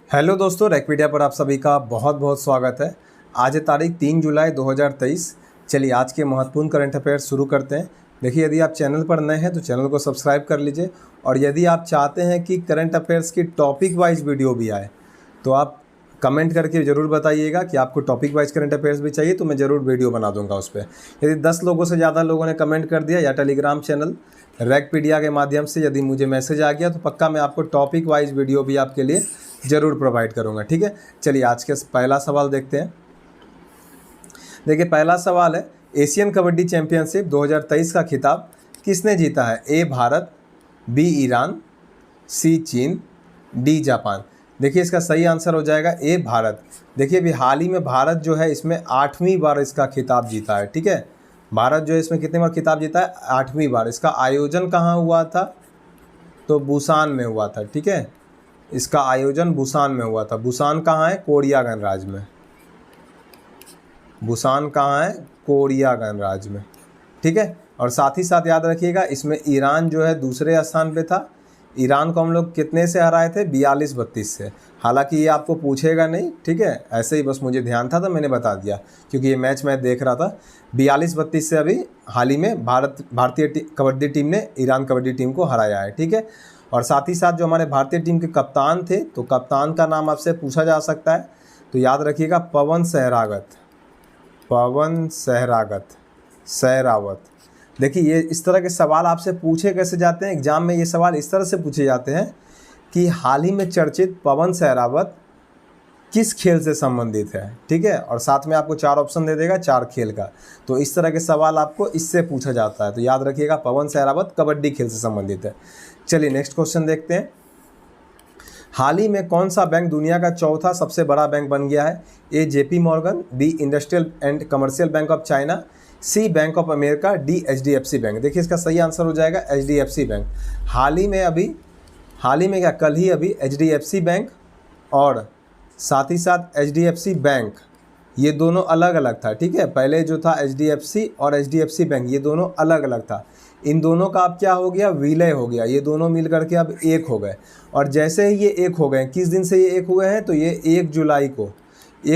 Hello दोस्तों, रैकपीडिया पर आप सभी का बहुत बहुत स्वागत है। आज है तारीख 3 जुलाई 2023। चलिए आज के महत्वपूर्ण करंट अफेयर्स शुरू करते हैं। देखिए, यदि आप चैनल पर नए हैं तो चैनल को सब्सक्राइब कर लीजिए, और यदि आप चाहते हैं कि करंट अफेयर्स की टॉपिक वाइज वीडियो भी आए तो आप कमेंट करके ज़रूर बताइएगा कि आपको टॉपिक वाइज करंट अफेयर्स भी चाहिए, तो मैं ज़रूर वीडियो बना दूंगा उस पर। यदि 10 लोगों से ज़्यादा लोगों ने कमेंट कर दिया या टेलीग्राम चैनल रैकपीडिया के माध्यम से यदि मुझे मैसेज आ गया तो पक्का मैं आपको टॉपिक वाइज वीडियो भी आपके लिए ज़रूर प्रोवाइड करूँगा। ठीक है, चलिए आज के पहला सवाल देखते हैं। देखिए, पहला सवाल है, एशियन कबड्डी चैंपियनशिप 2023 का खिताब किसने जीता है? ए भारत, बी ईरान, सी चीन, डी जापान। देखिए, इसका सही आंसर हो जाएगा ए भारत। देखिए, अभी हाल ही में भारत जो है इसमें 8वीं बार इसका खिताब जीता है। ठीक है, भारत जो है इसमें कितनी बार खिताब जीता है? 8वीं बार। इसका आयोजन कहाँ हुआ था? तो बुसान में हुआ था। ठीक है, इसका आयोजन बुसान में हुआ था। बुसान कहाँ है? कोरिया गणराज्य में। बुसान कहाँ है? कोरिया गणराज्य में। ठीक है, और साथ ही साथ याद रखिएगा इसमें ईरान जो है दूसरे स्थान पे था। ईरान को हम लोग कितने से हराए थे? 42-32 से। हालांकि ये आपको पूछेगा नहीं, ठीक है, ऐसे ही बस मुझे ध्यान था तो मैंने बता दिया, क्योंकि ये मैच मैं देख रहा था। 42-32 से अभी हाल ही में भारतीय कबड्डी टीम ने ईरान कबड्डी टीम को हराया है। ठीक है, और साथ ही साथ जो हमारे भारतीय टीम के कप्तान थे, तो कप्तान का नाम आपसे पूछा जा सकता है, तो याद रखिएगा पवन सहरावत। पवन सहरावत। देखिए, ये इस तरह के सवाल आपसे पूछे कैसे जाते हैं एग्जाम में। ये सवाल इस तरह से पूछे जाते हैं कि हाल ही में चर्चित पवन सहरावत किस खेल से संबंधित है। ठीक है, और साथ में आपको 4 ऑप्शन दे देगा, 4 खेल का। तो इस तरह के सवाल आपको इससे पूछा जाता है। तो याद रखिएगा पवन सहरावत कबड्डी खेल से संबंधित है। चलिए नेक्स्ट क्वेश्चन देखते हैं। हाल ही में कौन सा बैंक दुनिया का चौथा सबसे बड़ा बैंक बन गया है? A JP Morgan, B industrial and commercial bank of China, C bank of America, D HDFC bank. देखिए, इसका सही आंसर हो जाएगा एचडीएफसी बैंक। हाल ही में क्या, कल ही अभी एचडीएफसी बैंक और साथ ही साथ एचडीएफसी बैंक, ये दोनों अलग अलग था। ठीक है, पहले जो था एचडीएफसी और एचडीएफसी बैंक, ये दोनों अलग अलग था। इन दोनों का अब क्या हो गया? विलय हो गया। ये दोनों मिल करके अब एक हो गए। और जैसे ही ये एक हो गए, किस दिन से ये एक हुए हैं? तो ये 1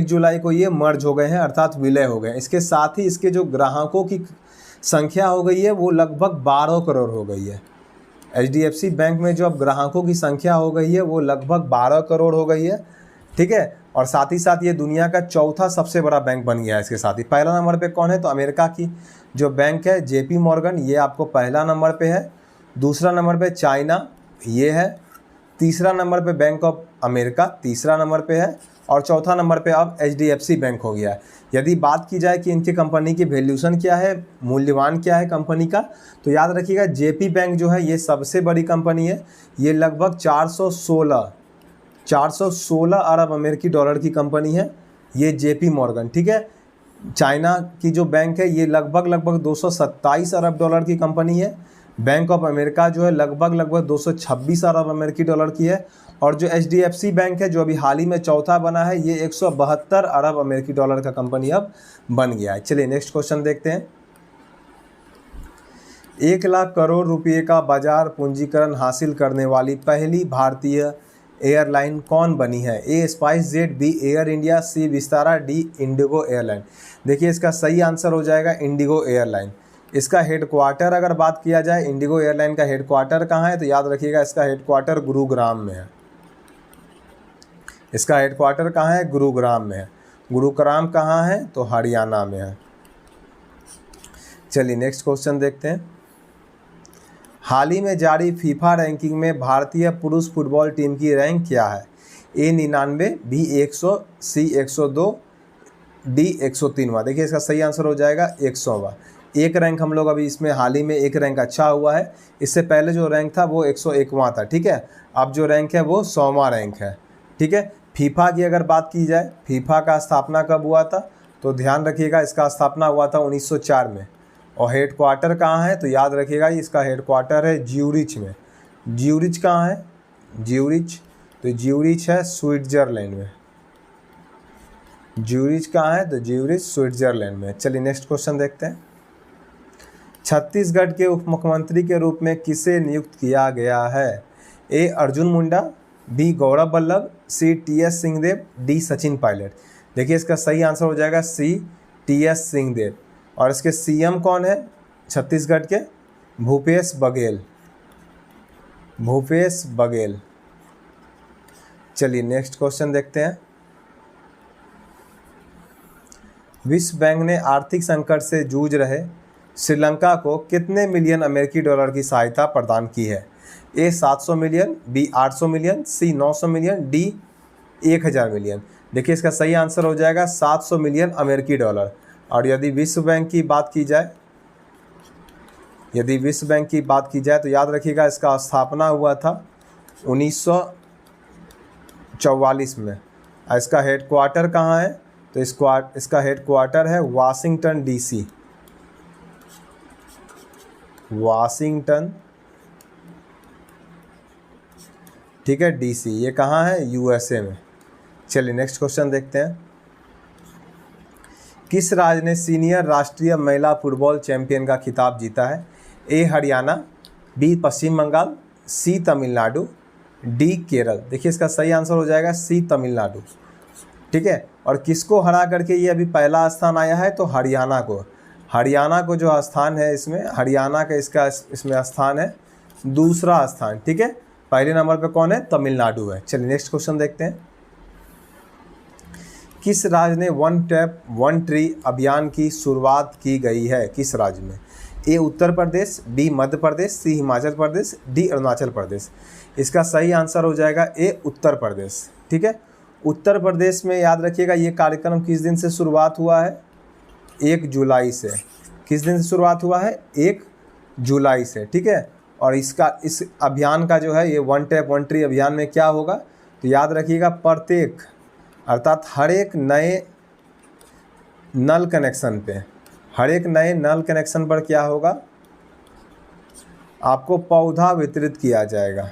जुलाई को ये मर्ज हो गए हैं, अर्थात विलय हो गए। इसके साथ ही इसके जो ग्राहकों की संख्या हो गई है वो लगभग 12 करोड़ हो गई है। एचडीएफसी बैंक में जो अब ग्राहकों की संख्या हो गई है वो लगभग 12 करोड़ हो गई है। ठीक है, और साथ ही साथ ये दुनिया का चौथा सबसे बड़ा बैंक बन गया है। इसके साथ ही पहला नंबर पे कौन है? तो अमेरिका की जो बैंक है जेपी मॉर्गन, ये आपको पहला नंबर पे है। दूसरा नंबर पे चाइना, ये है। तीसरा नंबर पे बैंक ऑफ अमेरिका, तीसरा नंबर पे है। और चौथा नंबर पे अब एचडीएफसी बैंक हो गया है। यदि बात की जाए कि इनकी कंपनी की वैल्यूएशन क्या है, मूल्यवान क्या है कंपनी का, तो याद रखिएगा जेपी बैंक जो है ये सबसे बड़ी कंपनी है। ये लगभग 416 अरब अमेरिकी डॉलर की कंपनी है ये जेपी मॉर्गन। ठीक है, चाइना की जो बैंक है ये लगभग 227 अरब डॉलर की कंपनी है। बैंक ऑफ अमेरिका जो है लगभग 226 अरब अमेरिकी डॉलर की है। और जो एचडीएफसी बैंक है जो अभी हाल ही में चौथा बना है, ये 172 अरब अमेरिकी डॉलर का कंपनी अब बन गया है। चलिए नेक्स्ट क्वेश्चन देखते हैं। 1 लाख करोड़ रुपये का बाजार पूंजीकरण हासिल करने वाली पहली भारतीय एयरलाइन कौन बनी है? A SpiceJet, B Air India, C Vistara, D IndiGo airline. देखिए, इसका सही आंसर हो जाएगा इंडिगो एयरलाइन। इसका हेडक्वार्टर अगर बात किया जाए, इंडिगो एयरलाइन का हेडक्वार्टर कहाँ है? तो याद रखिएगा इसका हेडक्वार्टर गुरुग्राम में है। इसका हेडक्वार्टर कहाँ है? गुरुग्राम में है। गुरुग्राम कहाँ है? तो हरियाणा में है। चलिए नेक्स्ट क्वेश्चन देखते हैं। हाल ही में जारी फीफा रैंकिंग में भारतीय पुरुष फुटबॉल टीम की रैंक क्या है? ए 99, बी 100, सी 102, डी 103वां। देखिए, इसका सही आंसर हो जाएगा 100वां। एक रैंक हम लोग अभी इसमें हाल ही में एक रैंक अच्छा हुआ है। इससे पहले जो रैंक था वो 101वां था। ठीक है, अब जो रैंक है वो 100वां रैंक है। ठीक है, फीफा की अगर बात की जाए, फीफा का स्थापना कब हुआ था? तो ध्यान रखिएगा इसका स्थापना हुआ था 1904 में। और हेडक्वार्टर कहाँ है? तो याद रखिएगा इसका हेडक्वार्टर है ज्यूरिच में। ज्यूरिच कहाँ है? ज्यूरिच, तो ज्यूरिच है स्विट्जरलैंड में। ज्यूरिच कहाँ है? तो ज्यूरिच स्विट्जरलैंड में। चलिए नेक्स्ट क्वेश्चन देखते हैं। छत्तीसगढ़ के उप मुख्यमंत्री के रूप में किसे नियुक्त किया गया है? A Arjun Munda, B Gaurav Vallabh, C T S. Singhdeo, D Sachin Pilot. देखिए इसका सही आंसर हो जाएगा सी टी.एस. सिंहदेव। और इसके सीएम कौन है छत्तीसगढ़ के? भूपेश बघेल, भूपेश बघेल। चलिए नेक्स्ट क्वेश्चन देखते हैं। विश्व बैंक ने आर्थिक संकट से जूझ रहे श्रीलंका को कितने मिलियन अमेरिकी डॉलर की सहायता प्रदान की है? ए 700 मिलियन, बी 800 मिलियन, सी 900 मिलियन, डी 1000 मिलियन। देखिए इसका सही आंसर हो जाएगा 700 मिलियन अमेरिकी डॉलर। और यदि विश्व बैंक की बात की जाए, यदि विश्व बैंक की बात की जाए तो याद रखिएगा इसका स्थापना हुआ था 1944 में। इसका हेडक्वार्टर कहाँ है? तो इसका हेडक्वार्टर है वाशिंगटन डीसी, वाशिंगटन, ठीक है, डीसी। ये कहाँ है? यूएसए में। चलिए नेक्स्ट क्वेश्चन देखते हैं। किस राज्य ने सीनियर राष्ट्रीय महिला फुटबॉल चैंपियन का खिताब जीता है? ए हरियाणा, बी पश्चिम बंगाल, सी तमिलनाडु, डी केरल। देखिए इसका सही आंसर हो जाएगा सी तमिलनाडु, ठीक है। और किसको हरा करके ये अभी पहला स्थान आया है? तो हरियाणा को। हरियाणा को जो स्थान है इसमें, हरियाणा का इसमें स्थान है दूसरा स्थान, ठीक है। पहले नंबर पे कौन है? तमिलनाडु है। चलिए नेक्स्ट क्वेश्चन देखते हैं। किस राज्य ने वन टैप वन ट्री अभियान की शुरुआत की गई है? किस राज्य में? ए उत्तर प्रदेश, बी मध्य प्रदेश, सी हिमाचल प्रदेश, डी अरुणाचल प्रदेश। इसका सही आंसर हो जाएगा ए उत्तर प्रदेश, ठीक है। उत्तर प्रदेश में याद रखिएगा ये कार्यक्रम किस दिन से शुरुआत हुआ है? 1 जुलाई से। किस दिन से शुरुआत हुआ है? 1 जुलाई से, ठीक है। और इस अभियान का जो है ये वन टैप वन ट्री अभियान में क्या होगा? तो याद रखिएगा प्रत्येक अर्थात हर एक नए नल कनेक्शन पे, हर एक नए नल कनेक्शन पर क्या होगा? आपको पौधा वितरित किया जाएगा,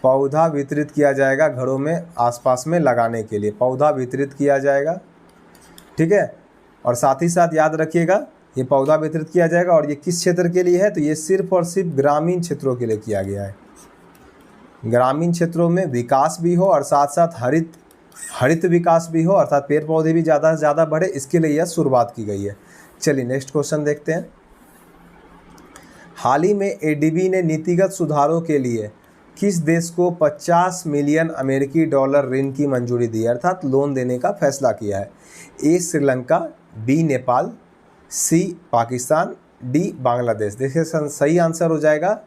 पौधा वितरित किया जाएगा घरों में आसपास में लगाने के लिए, पौधा वितरित किया जाएगा, ठीक है। और साथ ही साथ याद रखिएगा ये पौधा वितरित किया जाएगा और ये किस क्षेत्र के लिए है? तो ये सिर्फ और सिर्फ ग्रामीण क्षेत्रों के लिए किया गया है। ग्रामीण क्षेत्रों में विकास भी हो और साथ साथ हरित विकास भी हो, अर्थात पेड़ पौधे भी ज़्यादा से ज़्यादा बढ़े, इसके लिए यह शुरुआत की गई है। चलिए नेक्स्ट क्वेश्चन देखते हैं। हाल ही में एडीबी ने नीतिगत सुधारों के लिए किस देश को 50 मिलियन अमेरिकी डॉलर ऋण की मंजूरी दी है, अर्थात लोन देने का फैसला किया है? ए श्रीलंका, बी नेपाल, सी पाकिस्तान, डी बांग्लादेश। देखिए सही आंसर हो जाएगा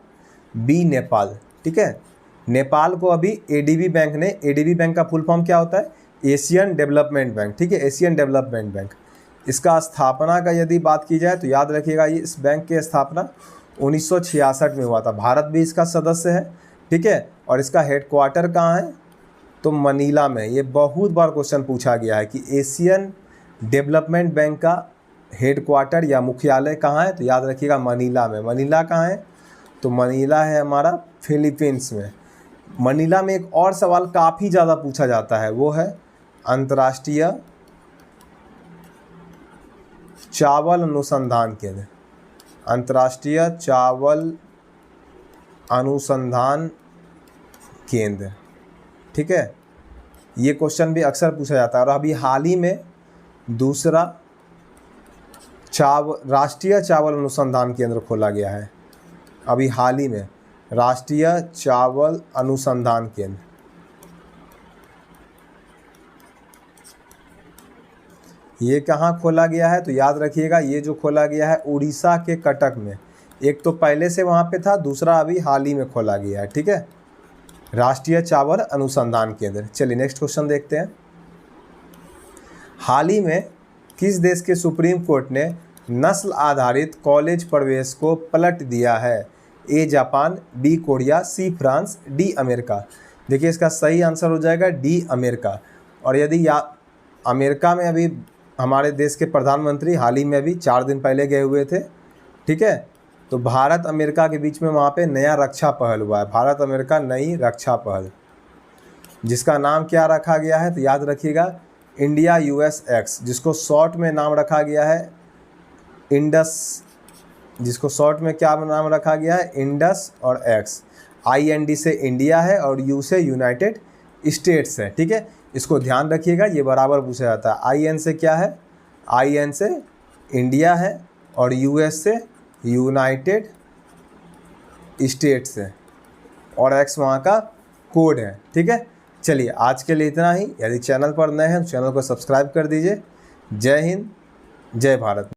बी नेपाल, ठीक है। नेपाल को अभी एडीबी बैंक ने, एडीबी बैंक का फुल फॉर्म क्या होता है? एशियन डेवलपमेंट बैंक, ठीक है, एशियन डेवलपमेंट बैंक। इसका स्थापना का यदि बात की जाए तो याद रखिएगा ये इस बैंक की स्थापना 1966 में हुआ था। भारत भी इसका सदस्य है, ठीक है। और इसका हेडक्वार्टर कहाँ है? तो मनीला में। ये बहुत बार क्वेश्चन पूछा गया है कि एशियन डेवलपमेंट बैंक का हेडक्वार्टर या मुख्यालय कहाँ है? तो याद रखिएगा मनीला में। मनीला कहाँ है? तो मनीला है हमारा फिलीपींस में। मनीला में एक और सवाल काफ़ी ज़्यादा पूछा जाता है, वो है अंतर्राष्ट्रीय चावल अनुसंधान केंद्र, अंतर्राष्ट्रीय चावल अनुसंधान केंद्र, ठीक है। ये क्वेश्चन भी अक्सर पूछा जाता है। और अभी हाल ही में दूसरा राष्ट्रीय चावल अनुसंधान केंद्र खोला गया है, अभी हाल ही में राष्ट्रीय चावल अनुसंधान केंद्र। ये कहाँ खोला गया है? तो याद रखिएगा ये जो खोला गया है उड़ीसा के कटक में। एक तो पहले से वहाँ पे था, दूसरा अभी हाल ही में खोला गया है, ठीक है, राष्ट्रीय चावल अनुसंधान केंद्र। चलिए नेक्स्ट क्वेश्चन देखते हैं। हाल ही में किस देश के सुप्रीम कोर्ट ने नस्ल आधारित कॉलेज प्रवेश को पलट दिया है? A Japan, B Korea, C France, D America. देखिए इसका सही आंसर हो जाएगा डी अमेरिका। और यदि अमेरिका में अभी हमारे देश के प्रधानमंत्री हाल ही में अभी 4 दिन पहले गए हुए थे, ठीक है। तो भारत अमेरिका के बीच में वहाँ पे नया रक्षा पहल हुआ है, भारत अमेरिका नई रक्षा पहल, जिसका नाम क्या रखा गया है? तो याद रखिएगा इंडिया यूएस एक्स, जिसको शॉर्ट में नाम रखा गया है इंडस, जिसको शॉर्ट में क्या नाम रखा गया है? इंडस और एक्स। IND से इंडिया है और U से यूनाइटेड स्टेट्स है। ठीक है, इसको ध्यान रखिएगा, ये बराबर पूछा जाता है। IN से क्या है, IN से इंडिया है और US से यूनाइटेड स्टेट्स है और X वहाँ का कोड है। ठीक है, चलिए आज के लिए इतना ही। यदि चैनल पर नए हैं तो चैनल को सब्सक्राइब कर दीजिए। जय हिंद, जय भारत।